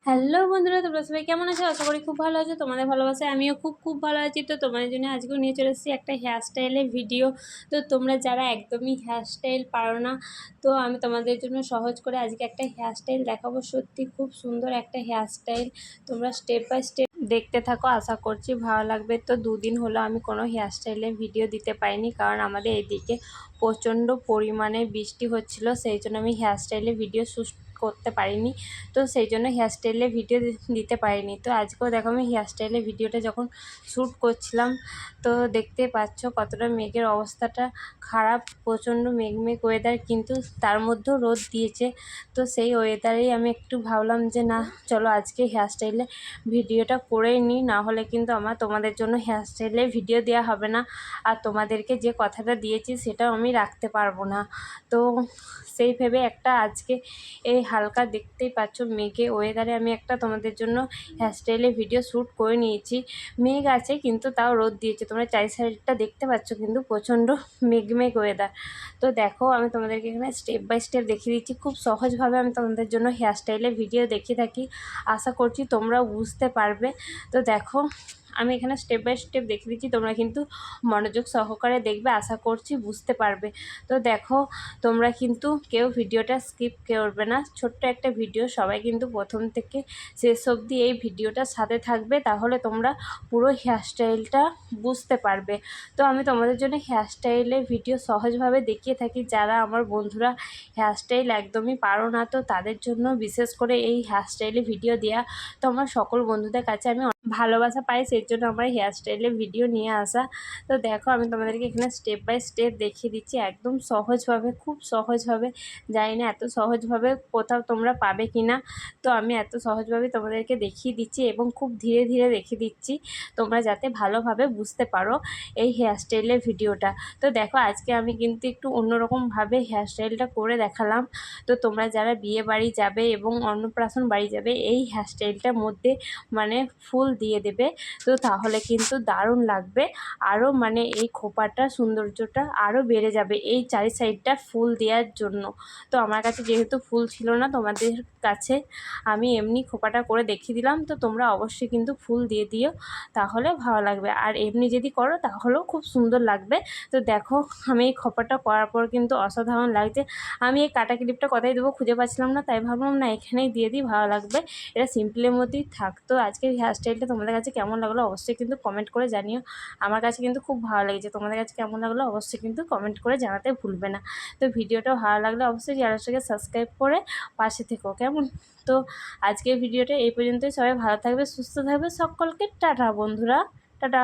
Hello বন্ধুরা, তোমরা সবাই কেমন আছো? আশা করি খুব ভালো আছো। তোমাদের ভালোবাসায় আমিও খুব ভালো আছি। তো তোমাদের জন্য আজকেও নিয়ে চলে এসেছি একটা হেয়ার স্টাইলের ভিডিও। তো তোমরা যারা একদমই হেয়ার স্টাইল পারো না, তো আমি তোমাদের জন্য সহজ করে আজকে একটা হেয়ার স্টাইল দেখাবো। সত্যি খুব সুন্দর একটা হেয়ার স্টাইল। তোমরা স্টেপ বাই স্টেপ দেখতে থাকো, আশা করছি ভালো লাগবে। তো দুদিন হলো আমি কোনো হেয়ার স্টাইলের ভিডিও দিতে পারিনি, কারণ আমাদের এদিকে প্রচণ্ড পরিমাণে বৃষ্টি হচ্ছিল, সেই জন্য আমি হেয়ার স্টাইলের ভিডিও করতে পারিনি। তো সেই জন্য হেয়ার স্টাইলের ভিডিও দিতে পারিনি। তো আজকেও দেখো আমি হেয়ার স্টাইলের ভিডিওটা যখন শ্যুট করছিলাম, তো দেখতে পাচ্ছ কতটা মেঘের অবস্থাটা খারাপ। প্রচণ্ড মেঘ ওয়েদার, কিন্তু তার মধ্যেও রোদ দিয়েছে। তো সেই ওয়েদারেই আমি একটু ভাবলাম যে না, চলো আজকে হেয়ার স্টাইলে ভিডিওটা করেই নিই, না হলে কিন্তু আমার তোমাদের জন্য হেয়ার স্টাইলের ভিডিও দেওয়া হবে না, আর তোমাদেরকে যে কথাটা দিয়েছি সেটাও আমি রাখতে পারবো না। তো সেই ভেবে একটা আজকে এই হালকা দেখতেই পাচ্ছ মেঘে ওয়েদারে আমি একটা তোমাদের জন্য হেয়ার স্টাইলের ভিডিও শ্যুট করে নিয়েছি। মেঘ আছে কিন্তু তাও রোদ দিয়েছে, তোমরা চারি সাইডটা দেখতে পাচ্ছ, কিন্তু প্রচণ্ড মেঘ ওয়েদার। তো দেখো আমি তোমাদেরকে এখানে স্টেপ বাই স্টেপ দেখিয়ে দিচ্ছি। খুব সহজভাবে আমি তোমাদের জন্য হেয়ার স্টাইলের ভিডিও দেখিয়ে থাকি, আশা করছি তোমরাও বুঝতে পারবে। তো দেখো আমি এখানে স্টেপ বাই স্টেপ দেখিয়ে দিচ্ছি, তোমরা কিন্তু মনোযোগ সহকারে দেখবে, আশা করছি বুঝতে পারবে। তো দেখো তোমরা কিন্তু কেউ ভিডিওটা স্কিপ করবে না। ছোট্ট একটা ভিডিও, সবাই কিন্তু প্রথম থেকে শেষ অবধি এই ভিডিওটার সাথে থাকবে, তাহলে তোমরা পুরো হেয়ার স্টাইলটা বুঝতে পারবে। তো আমি তোমাদের জন্য হেয়ার স্টাইলের ভিডিও সহজভাবে দেখিয়ে থাকি। যারা আমার বন্ধুরা হেয়ার স্টাইল একদমই পারো না, তো তাদের জন্য বিশেষ করে এই হেয়ার স্টাইলের ভিডিও দেওয়া। তো আমার সকল বন্ধুদের কাছে আমি ভালোবাসা পাই, সেই জন্য আমার হেয়ার স্টাইলের ভিডিও নিয়ে আসা। তো দেখো আমি তোমাদেরকে এখানে স্টেপ বাই স্টেপ দেখিয়ে দিচ্ছি, একদম সহজভাবে, খুব সহজভাবে। জানি না এত সহজভাবে কোথাও তোমরা পাবে কি না। তো আমি এত সহজভাবে তোমাদেরকে দেখিয়ে দিচ্ছি এবং খুব ধীরে ধীরে দেখিয়ে দিচ্ছি, তোমরা যাতে ভালোভাবে বুঝতে পারো এই হেয়ার স্টাইলের ভিডিওটা। তো দেখো আজকে আমি কিন্তু একটু অন্যরকমভাবে হেয়ার স্টাইলটা করে দেখালাম। তো তোমরা যারা বিয়ে বাড়ি যাবে এবং অন্নপ্রাশন বাড়ি যাবে, এই হেয়ার স্টাইলটার মধ্যে মানে ফুল দিয়ে দেবে, তো তাহলে কিন্তু দারুণ লাগবে। আরও মানে এই খোপাটার সৌন্দর্যটা আরও বেড়ে যাবে এই চারি সাইডটা ফুল দেওয়ার জন্য। তো আমার কাছে যেহেতু ফুল ছিল না, তোমাদের কাছে আমি এমনি খোপাটা করে দেখিয়ে দিলাম। তো তোমরা অবশ্যই কিন্তু ফুল দিয়ে দিও, তাহলে ভালো লাগবে। আর এমনি যদি করো তাহলেও খুব সুন্দর লাগবে। তো দেখো আমি এই খোপাটা করার পর কিন্তু অসাধারণ লাগছে। আমি এই কাটা ক্লিপটা কোথায় দেবো খুঁজে পাচ্ছিলাম না, তাই ভাবলাম না এখানেই দিয়ে দিই, ভালো লাগবে। এটা সিম্পলের মধ্যেই থাকতো। আজকের হেয়ার স্টাইলটা তোমাদের কাছে কেমন লাগলো অবশ্যই কিন্তু কমেন্ট করে জানিও। আমার কাছে কিন্তু খুব ভালো লেগেছে, তোমাদের কাছে কেমন লাগলো অবশ্যই কিন্তু কমেন্ট করে জানাতে ভুলবে না। তো ভিডিওটা ভালো লাগলে অবশ্যই চ্যানেলটাকে সাবস্ক্রাইব করে পাশে থেকো, কেমন? তো আজকের ভিডিওটা এই পর্যন্তই। সবাই ভালো থাকবে, সুস্থ থাকবে, সকলকে টাটা বন্ধুরা, টাটা।